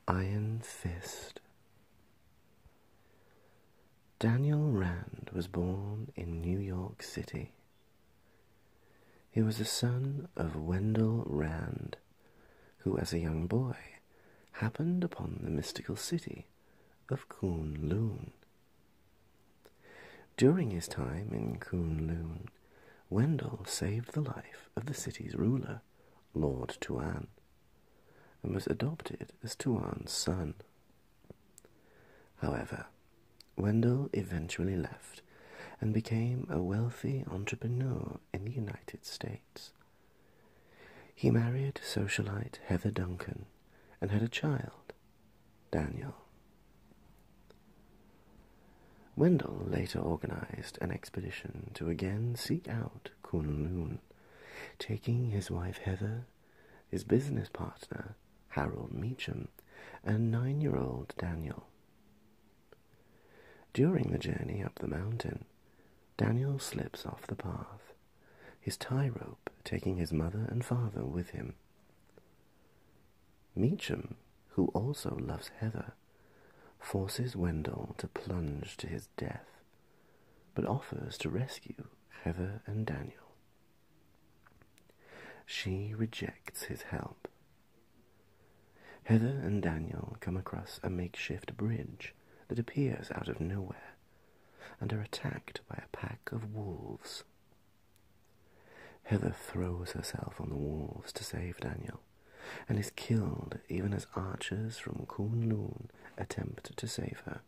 Iron Fist. Daniel Rand was born in New York City. He was the son of Wendell Rand, who as a young boy happened upon the mystical city of Kunlun. During his time in Kunlun, Wendell saved the life of the city's ruler, Lord Tuan, and was adopted as Tuan's son. However, Wendell eventually left and became a wealthy entrepreneur in the United States. He married socialite Heather Duncan and had a child, Daniel. Wendell later organized an expedition to again seek out Kunlun, taking his wife Heather, his business partner Harold Meacham, and 9-year-old Daniel. During the journey up the mountain, Daniel slips off the path, his tie rope taking his mother and father with him. Meacham, who also loves Heather, forces Wendell to plunge to his death, but offers to rescue Heather and Daniel. She rejects his help. Heather and Daniel come across a makeshift bridge that appears out of nowhere and are attacked by a pack of wolves. Heather throws herself on the wolves to save Daniel and is killed even as archers from Kunlun attempt to save her.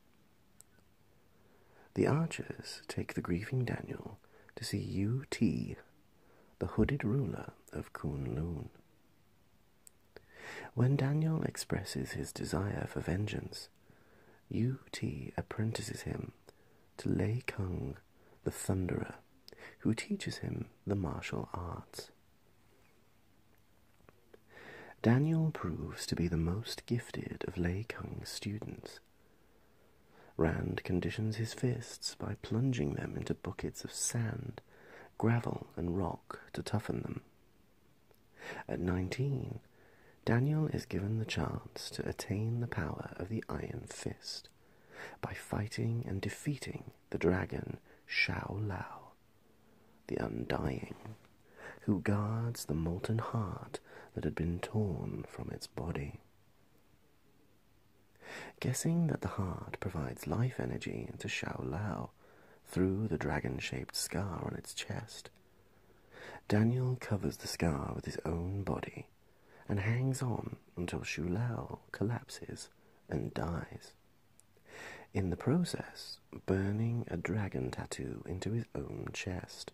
The archers take the grieving Daniel to see U.T., the hooded ruler of Kunlun. When Daniel expresses his desire for vengeance, U.T. apprentices him to Lei Kung, the Thunderer, who teaches him the martial arts. Daniel proves to be the most gifted of Lei Kung's students. Rand conditions his fists by plunging them into buckets of sand, gravel, and rock to toughen them. At 19, Daniel is given the chance to attain the power of the Iron Fist by fighting and defeating the dragon Shao Lao, the Undying, who guards the molten heart that had been torn from its body. Guessing that the heart provides life energy to Shao Lao through the dragon-shaped scar on its chest, Daniel covers the scar with his own body and hangs on until Shao Lao collapses and dies, in the process burning a dragon tattoo into his own chest.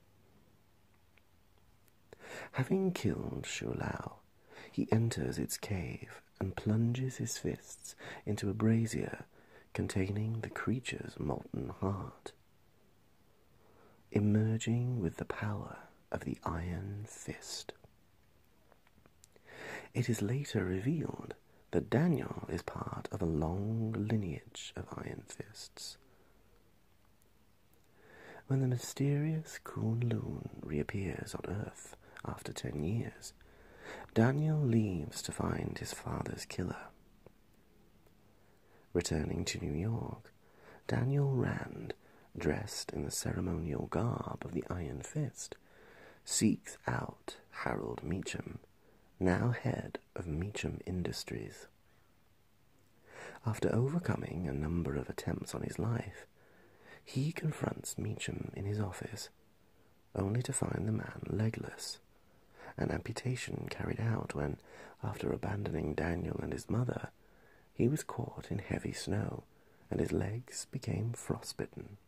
Having killed Shao Lao, he enters its cave and plunges his fists into a brazier containing the creature's molten heart, emerging with the power of the Iron Fist. It is later revealed that Daniel is part of a long lineage of Iron Fists. When the mysterious Kunlun reappears on Earth after 10 years, Daniel leaves to find his father's killer. Returning to New York, Daniel Rand, dressed in the ceremonial garb of the Iron Fist, seeks out Harold Meacham, now head of Meacham Industries. After overcoming a number of attempts on his life, he confronts Meacham in his office, only to find the man legless, an amputation carried out when, after abandoning Daniel and his mother, he was caught in heavy snow and his legs became frostbitten.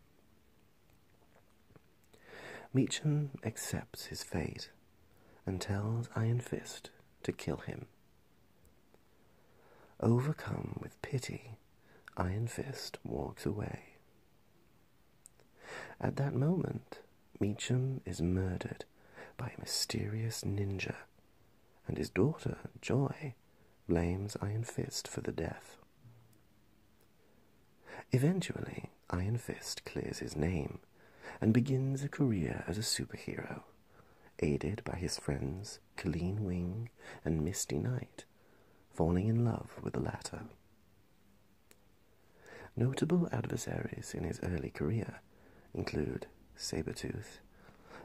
Meacham accepts his fate and tells Iron Fist to kill him. Overcome with pity, Iron Fist walks away. At that moment, Meacham is murdered by a mysterious ninja, and his daughter, Joy, blames Iron Fist for the death. Eventually, Iron Fist clears his name and begins a career as a superhero, aided by his friends Colleen Wing and Misty Knight, falling in love with the latter. Notable adversaries in his early career include Sabretooth,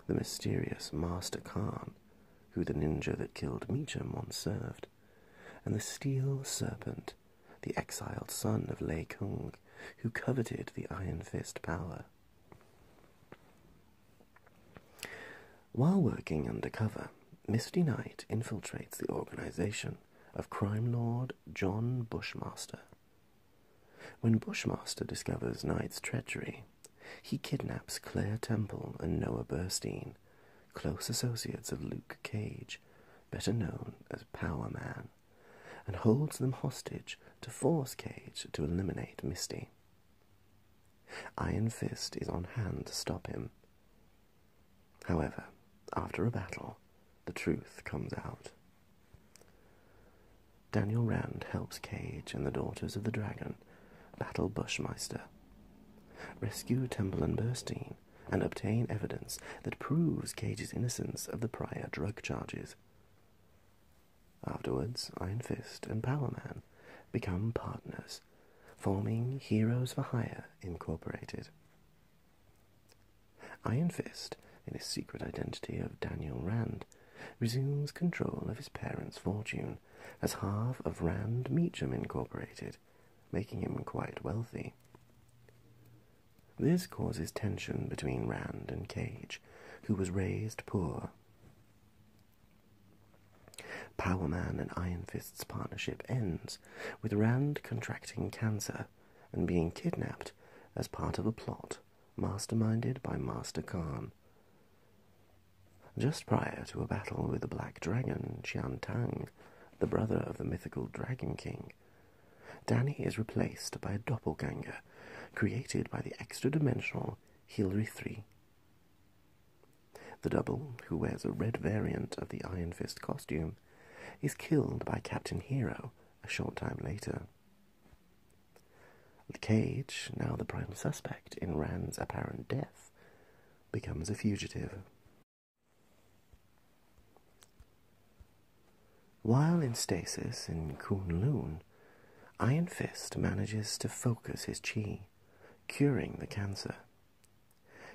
the mysterious Master Khan, who the ninja that killed Meacham once served, and the Steel Serpent, the exiled son of Lei Kung, who coveted the Iron Fist power. While working undercover, Misty Knight infiltrates the organization of crime lord John Bushmaster. When Bushmaster discovers Knight's treachery, he kidnaps Claire Temple and Noah Burstein, close associates of Luke Cage, better known as Power Man, and holds them hostage to force Cage to eliminate Misty. Iron Fist is on hand to stop him. However, after a battle, the truth comes out. Daniel Rand helps Cage and the Daughters of the Dragon battle Bushmaster, rescue Temple and Burstein, and obtain evidence that proves Cage's innocence of the prior drug charges. Afterwards, Iron Fist and Power Man become partners, forming Heroes for Hire Incorporated. Iron Fist, in his secret identity of Daniel Rand, resumes control of his parents' fortune as half of Rand Meacham Incorporated, making him quite wealthy. This causes tension between Rand and Cage, who was raised poor. Power Man and Iron Fist's partnership ends with Rand contracting cancer and being kidnapped as part of a plot masterminded by Master Khan. Just prior to a battle with the Black Dragon, Qian Tang, the brother of the mythical Dragon King, Danny is replaced by a doppelganger created by the extra-dimensional Hilary III. The double, who wears a red variant of the Iron Fist costume, is killed by Captain Hero a short time later. Cage, now the prime suspect in Rand's apparent death, becomes a fugitive. While in stasis in Kunlun, Iron Fist manages to focus his chi, curing the cancer.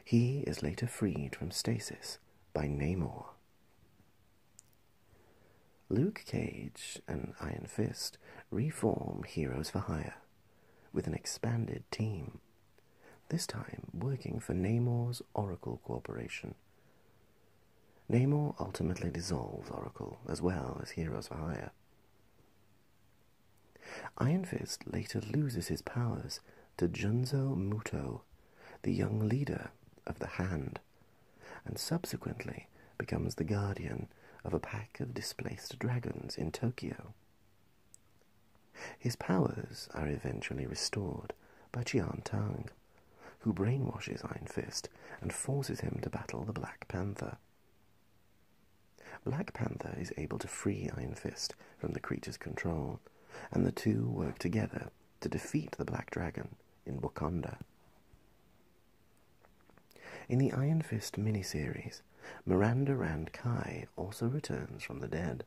He is later freed from stasis by Namor. Luke Cage and Iron Fist reform Heroes for Hire with an expanded team, this time working for Namor's Oracle Corporation. Namor ultimately dissolves Oracle as well as Heroes for Hire. Iron Fist later loses his powers to Junzo Muto, the young leader of the Hand, and subsequently becomes the guardian of a pack of displaced dragons in Tokyo. His powers are eventually restored by Qian Tang, who brainwashes Iron Fist and forces him to battle the Black Panther. Black Panther is able to free Iron Fist from the creature's control, and the two work together to defeat the Black Dragon in Wakanda. In the Iron Fist miniseries, Miranda Rand Kai also returns from the dead.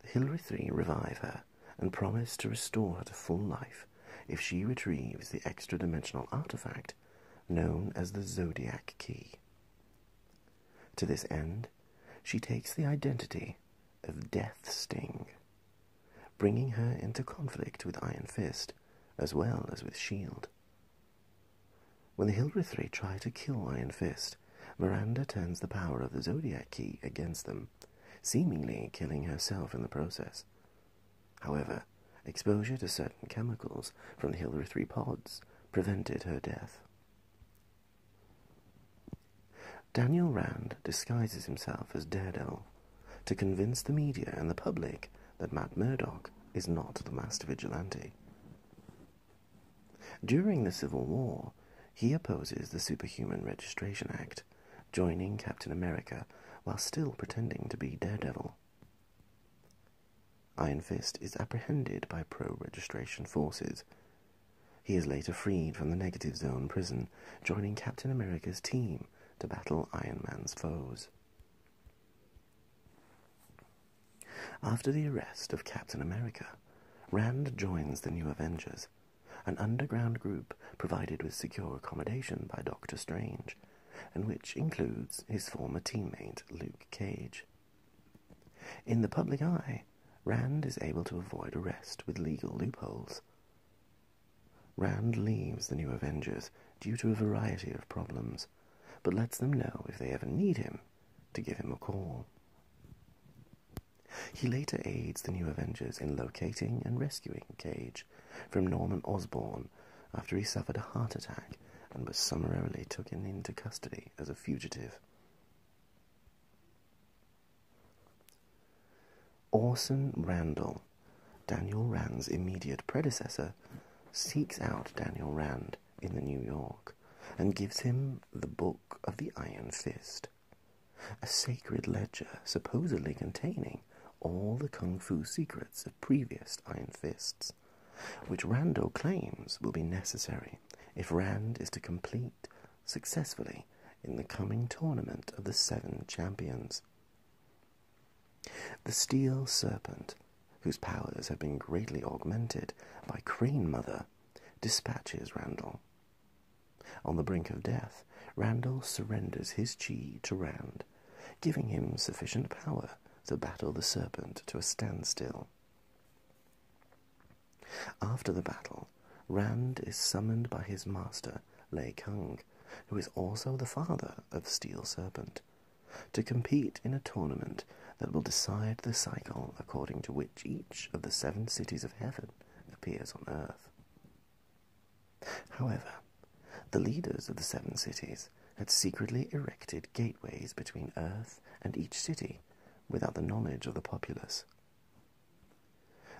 The Hilary III revive her and promise to restore her to full life if she retrieves the extra-dimensional artifact known as the Zodiac Key. To this end, she takes the identity of Death Sting, bringing her into conflict with Iron Fist as well as with S.H.I.E.L.D. When the Hilary III try to kill Iron Fist, Miranda turns the power of the Zodiac Key against them, seemingly killing herself in the process. However, exposure to certain chemicals from the Hilary III pods prevented her death. Daniel Rand disguises himself as Daredevil to convince the media and the public that Matt Murdock is not the master vigilante. During the Civil War, he opposes the Superhuman Registration Act, joining Captain America while still pretending to be Daredevil. Iron Fist is apprehended by pro-registration forces. He is later freed from the Negative Zone prison, joining Captain America's team to battle Iron Man's foes. After the arrest of Captain America, Rand joins the New Avengers, an underground group provided with secure accommodation by Doctor Strange, and which includes his former teammate Luke Cage. In the public eye, Rand is able to avoid arrest with legal loopholes. Rand leaves the New Avengers due to a variety of problems, but lets them know if they ever need him to give him a call. He later aids the New Avengers in locating and rescuing Cage from Norman Osborn after he suffered a heart attack and was summarily taken into custody as a fugitive. Orson Randall, Daniel Rand's immediate predecessor, seeks out Daniel Rand in the New York and gives him the Book of the Iron Fist, a sacred ledger supposedly containing all the kung fu secrets of previous Iron Fists, which Randall claims will be necessary if Rand is to compete successfully in the coming tournament of the Seven Champions. The Steel Serpent, whose powers have been greatly augmented by Crane Mother, dispatches Randall. On the brink of death, Randall surrenders his chi to Rand, giving him sufficient power to battle the serpent to a standstill. After the battle, Rand is summoned by his master, Lei Kung, who is also the father of the Steel Serpent, to compete in a tournament that will decide the cycle according to which each of the 7 cities of heaven appears on Earth. However, the leaders of the 7 cities had secretly erected gateways between Earth and each city without the knowledge of the populace.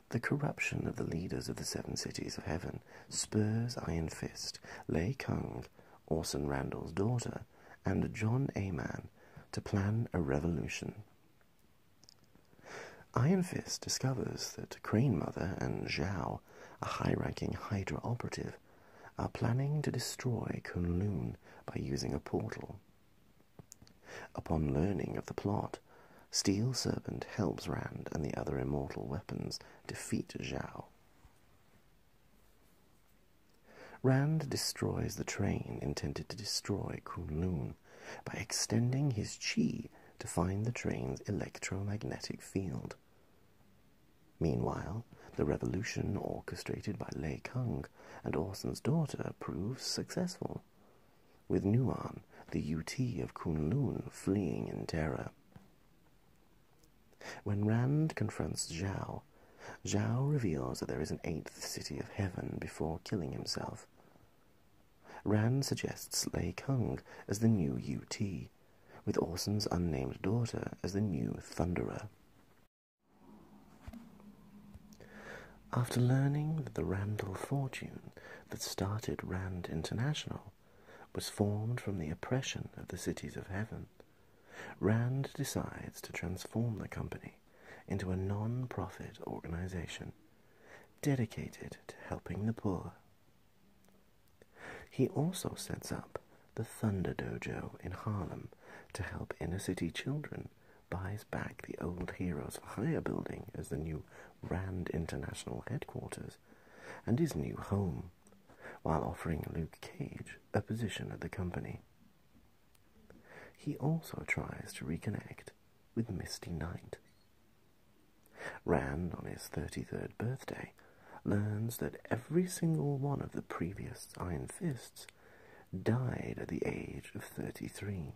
The corruption of the leaders of the 7 cities of heaven spurs Iron Fist, Lei Kung, Orson Randall's daughter, and John Aman to plan a revolution. Iron Fist discovers that Crane Mother and Zhao, a high-ranking Hydra operative, are planning to destroy Kunlun by using a portal. Upon learning of the plot, Steel Serpent helps Rand and the other immortal weapons defeat Zhao. Rand destroys the train intended to destroy Kunlun by extending his chi to find the train's electromagnetic field. Meanwhile, the revolution orchestrated by Lei Kung and Orson's daughter proves successful, with Nuan, the UT of Kunlun, fleeing in terror. When Rand confronts Zhao, Zhao reveals that there is an 8th city of heaven before killing himself. Rand suggests Lei Kung as the new UT, with Orson's unnamed daughter as the new Thunderer. After learning that the Randall fortune that started Rand International was formed from the oppression of the cities of heaven, Rand decides to transform the company into a non-profit organization dedicated to helping the poor. He also sets up the Thunder Dojo in Harlem to help inner-city children, buys back the old Heroes for Hire building as the new Rand International headquarters and his new home, while offering Luke Cage a position at the company. He also tries to reconnect with Misty Knight. Rand, on his 33rd birthday, learns that every single one of the previous Iron Fists died at the age of 33,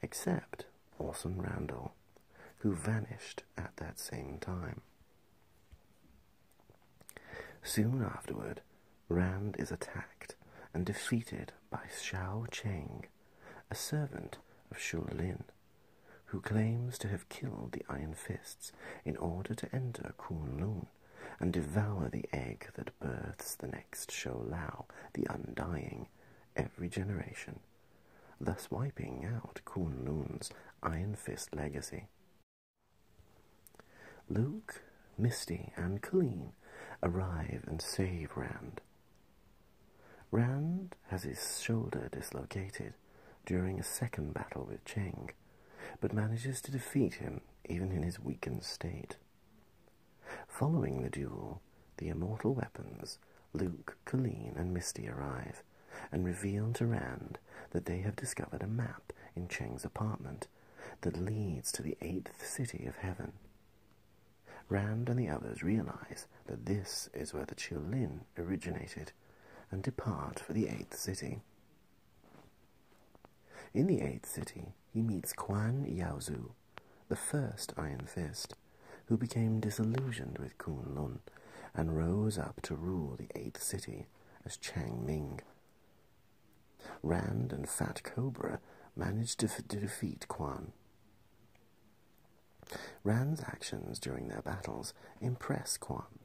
except Orson Randall, who vanished at that same time. Soon afterward, Rand is attacked and defeated by Xiao Cheng, a servant of Shula Lin, who claims to have killed the Iron Fists in order to enter Kunlun and devour the egg that births the next Shou Lao, the Undying, every generation, thus wiping out Kunlun's Iron Fist legacy. Luke, Misty, and Colleen arrive and save Rand. Rand has his shoulder dislocated during a second battle with Cheng, but manages to defeat him even in his weakened state. Following the duel, the immortal weapons Luke, Colleen, and Misty arrive and reveal to Rand that they have discovered a map in Cheng's apartment that leads to the 8th city of heaven. Rand and the others realize that this is where the Qilin originated and depart for the 8th city. In the 8th city, he meets Quan Yaozu, the first Iron Fist, who became disillusioned with Kunlun and rose up to rule the 8th city as Chang Ming. Rand and Fat Cobra managed to defeat Quan. Rand's actions during their battles impress Quan,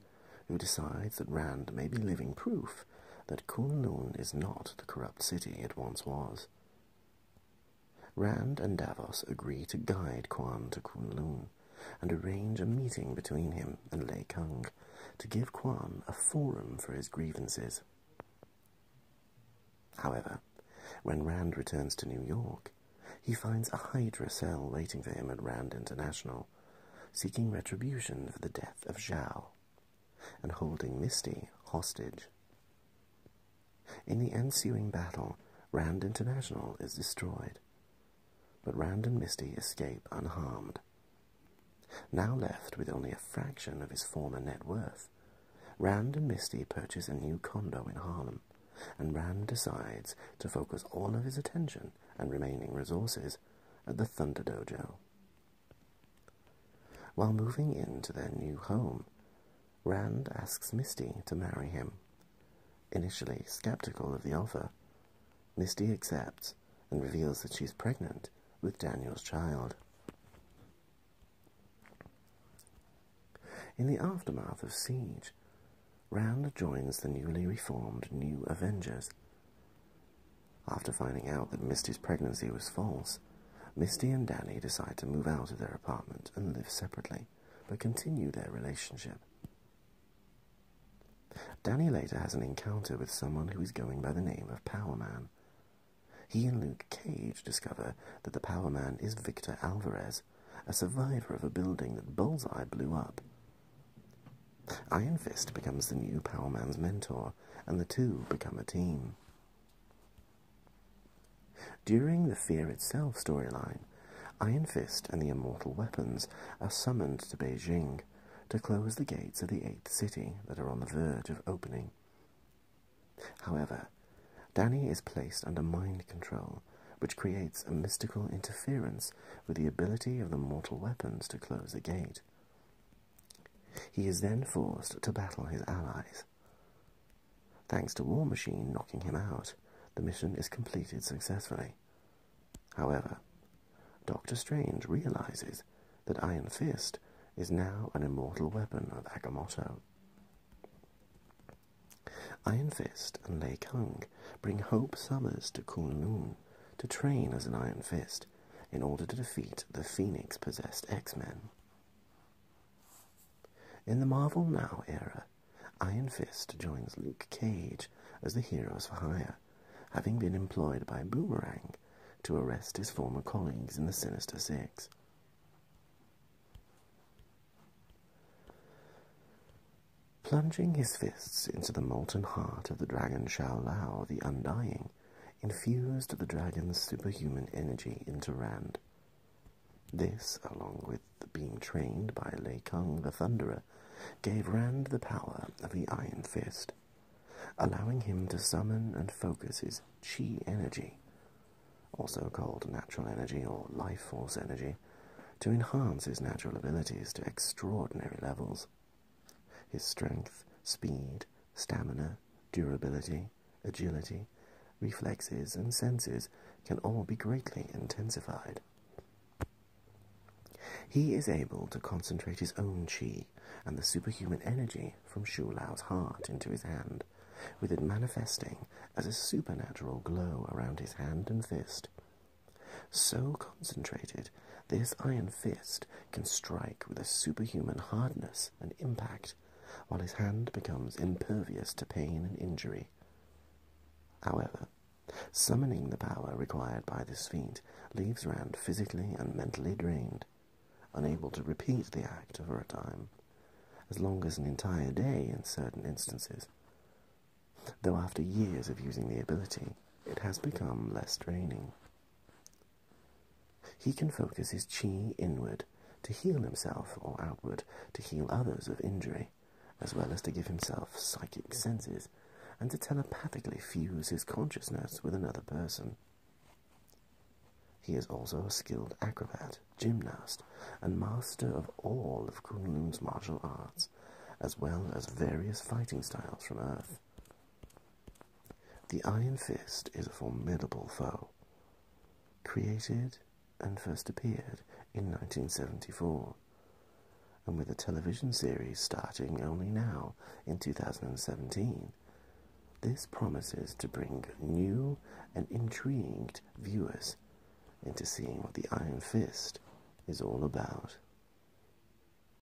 who decides that Rand may be living proof that Kunlun is not the corrupt city it once was. Rand and Davos agree to guide Quan to Kunlun and arrange a meeting between him and Lei Kung to give Quan a forum for his grievances. However, when Rand returns to New York, he finds a Hydra cell waiting for him at Rand International, seeking retribution for the death of Zhao, and holding Misty hostage. In the ensuing battle, Rand International is destroyed, but Rand and Misty escape unharmed. Now left with only a fraction of his former net worth, Rand and Misty purchase a new condo in Harlem, and Rand decides to focus all of his attention and remaining resources at the Thunder Dojo. While moving into their new home, Rand asks Misty to marry him. Initially skeptical of the offer, Misty accepts and reveals that she's pregnant with Daniel's child. In the aftermath of Siege, Rand joins the newly reformed New Avengers. After finding out that Misty's pregnancy was false, Misty and Danny decide to move out of their apartment and live separately, but continue their relationship. Danny later has an encounter with someone who is going by the name of Power Man. He and Luke Cage discover that the Power Man is Victor Alvarez, a survivor of a building that Bullseye blew up. Iron Fist becomes the new Power Man's mentor, and the two become a team. During the Fear Itself storyline, Iron Fist and the immortal weapons are summoned to Beijing to close the gates of the 8th city that are on the verge of opening. However, Danny is placed under mind control, which creates a mystical interference with the ability of the mortal weapons to close the gate. He is then forced to battle his allies. Thanks to War Machine knocking him out, the mission is completed successfully. However, Doctor Strange realizes that Iron Fist is now an immortal weapon of Agamotto. Iron Fist and Lei Kung bring Hope Summers to Kunlun to train as an Iron Fist in order to defeat the Phoenix-possessed X-Men. In the Marvel Now era, Iron Fist joins Luke Cage as the Heroes for Hire, having been employed by Boomerang to arrest his former colleagues in the Sinister Six. Plunging his fists into the molten heart of the dragon Shao Lao, the Undying, infused the dragon's superhuman energy into Rand. This, along with being trained by Lei Kung the Thunderer, gave Rand the power of the Iron Fist, allowing him to summon and focus his Chi energy, also called natural energy or life force energy, to enhance his natural abilities to extraordinary levels. His strength, speed, stamina, durability, agility, reflexes, and senses can all be greatly intensified. He is able to concentrate his own chi and the superhuman energy from Shu Lao's heart into his hand, with it manifesting as a supernatural glow around his hand and fist. So concentrated, this Iron Fist can strike with a superhuman hardness and impact, while his hand becomes impervious to pain and injury. However, summoning the power required by this feat leaves Rand physically and mentally drained, unable to repeat the act for a time, as long as an entire day in certain instances. though after years of using the ability, it has become less draining. He can focus his chi inward to heal himself or outward to heal others of injury, as well as to give himself psychic senses and to telepathically fuse his consciousness with another person. He is also a skilled acrobat, gymnast, and master of all of Kunlun's martial arts, as well as various fighting styles from Earth. The Iron Fist is a formidable foe. Created and first appeared in 1974, and with a television series starting only now in 2017, this promises to bring new and intrigued viewers into seeing what the Iron Fist is all about.